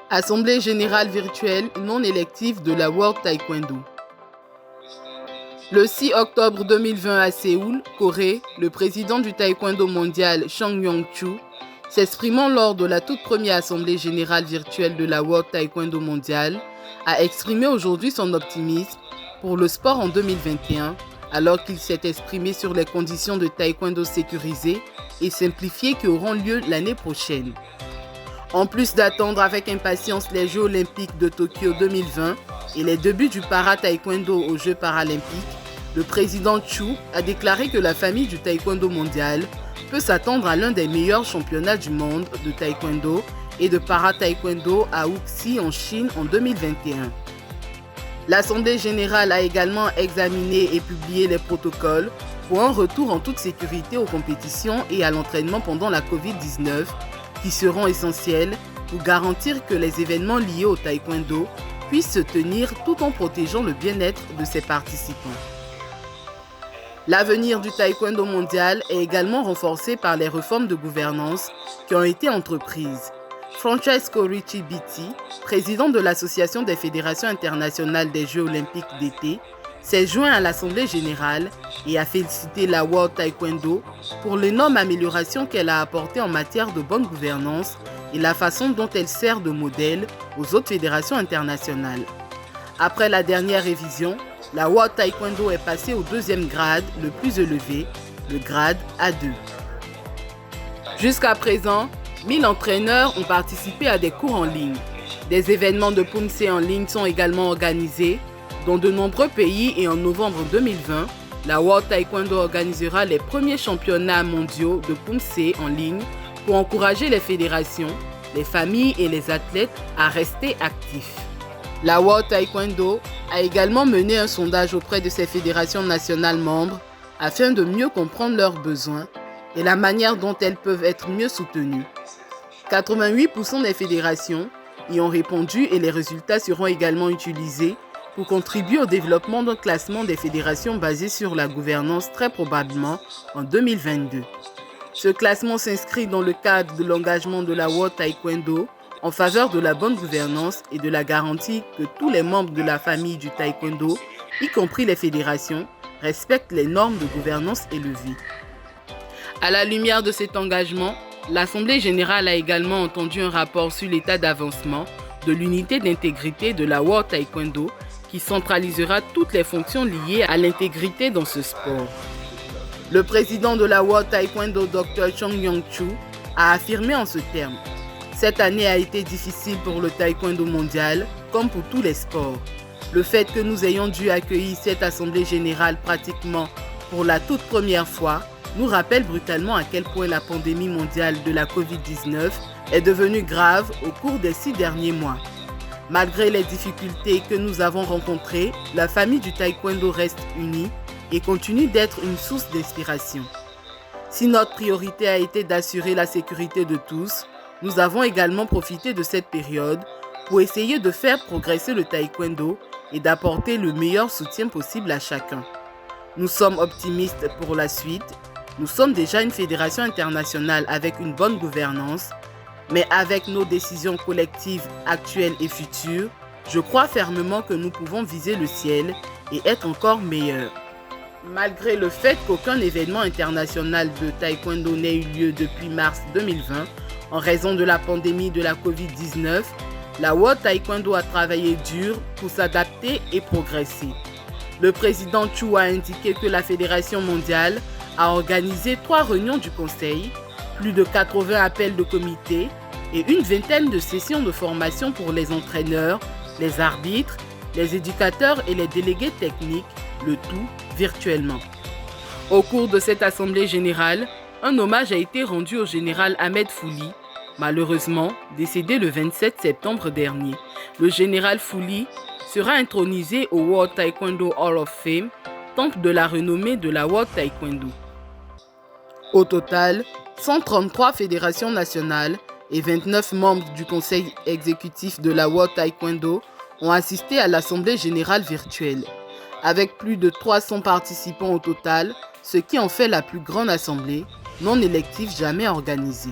Assemblée générale virtuelle non élective de la World Taekwondo. Le 6 octobre 2020 à Séoul, Corée, le président du taekwondo mondial Chung Yong-Chu, s'exprimant lors de la toute première assemblée générale virtuelle de la World Taekwondo mondiale, a exprimé aujourd'hui son optimisme pour le sport en 2021, alors qu'il s'est exprimé sur les conditions de taekwondo sécurisées et simplifiées qui auront lieu l'année prochaine. En plus d'attendre avec impatience les Jeux olympiques de Tokyo 2020 et les débuts du para-taekwondo aux Jeux paralympiques, le président Chu a déclaré que la famille du taekwondo mondial peut s'attendre à l'un des meilleurs championnats du monde de taekwondo et de para-taekwondo à Wuxi en Chine en 2021. L'Assemblée générale a également examiné et publié les protocoles pour un retour en toute sécurité aux compétitions et à l'entraînement pendant la Covid-19 qui seront essentiels pour garantir que les événements liés au taekwondo puissent se tenir tout en protégeant le bien-être de ses participants. L'avenir du taekwondo mondial est également renforcé par les réformes de gouvernance qui ont été entreprises. Francesco Ricci Bitti, président de l'Association des fédérations internationales des Jeux olympiques d'été, s'est joint à l'Assemblée générale et a félicité la World Taekwondo pour l'énorme amélioration qu'elle a apportée en matière de bonne gouvernance et la façon dont elle sert de modèle aux autres fédérations internationales. Après la dernière révision, la World Taekwondo est passée au deuxième grade le plus élevé, le grade A2. Jusqu'à présent, 1000 entraîneurs ont participé à des cours en ligne. Des événements de Pumse en ligne sont également organisés dans de nombreux pays et en novembre 2020, la World Taekwondo organisera les premiers championnats mondiaux de Pumse en ligne pour encourager les fédérations, les familles et les athlètes à rester actifs. La World Taekwondo a également mené un sondage auprès de ses fédérations nationales membres afin de mieux comprendre leurs besoins et la manière dont elles peuvent être mieux soutenues. 88% des fédérations y ont répondu et les résultats seront également utilisés pour contribuer au développement d'un classement des fédérations basé sur la gouvernance très probablement en 2022. Ce classement s'inscrit dans le cadre de l'engagement de la World Taekwondo en faveur de la bonne gouvernance et de la garantie que tous les membres de la famille du taekwondo, y compris les fédérations, respectent les normes de gouvernance élevées. À la lumière de cet engagement, l'Assemblée générale a également entendu un rapport sur l'état d'avancement de l'unité d'intégrité de la World Taekwondo qui centralisera toutes les fonctions liées à l'intégrité dans ce sport. Le président de la World Taekwondo, Dr Chung Yong-Chu, a affirmé en ce terme: cette année a été difficile pour le taekwondo mondial, comme pour tous les sports. Le fait que nous ayons dû accueillir cette assemblée générale pratiquement pour la toute première fois nous rappelle brutalement à quel point la pandémie mondiale de la Covid-19 est devenue grave au cours des 6 derniers mois. Malgré les difficultés que nous avons rencontrées, la famille du taekwondo reste unie et continue d'être une source d'inspiration. Si notre priorité a été d'assurer la sécurité de tous, nous avons également profité de cette période pour essayer de faire progresser le taekwondo et d'apporter le meilleur soutien possible à chacun. Nous sommes optimistes pour la suite. Nous sommes déjà une fédération internationale avec une bonne gouvernance, mais avec nos décisions collectives actuelles et futures, je crois fermement que nous pouvons viser le ciel et être encore meilleurs. Malgré le fait qu'aucun événement international de taekwondo n'ait eu lieu depuis mars 2020, en raison de la pandémie de la Covid-19, la World Taekwondo a travaillé dur pour s'adapter et progresser. Le président Chu a indiqué que la Fédération mondiale a organisé 3 réunions du Conseil, plus de 80 appels de comité et une vingtaine de sessions de formation pour les entraîneurs, les arbitres, les éducateurs et les délégués techniques, le tout virtuellement. Au cours de cette assemblée générale, un hommage a été rendu au général Ahmed Fouli, malheureusement décédé le 27 septembre dernier. Le général Fouli sera intronisé au World Taekwondo Hall of Fame, temple de la renommée de la World Taekwondo. Au total, 133 fédérations nationales et 29 membres du conseil exécutif de la World Taekwondo ont assisté à l'assemblée générale virtuelle, avec plus de 300 participants au total, ce qui en fait la plus grande assemblée non élective jamais organisée.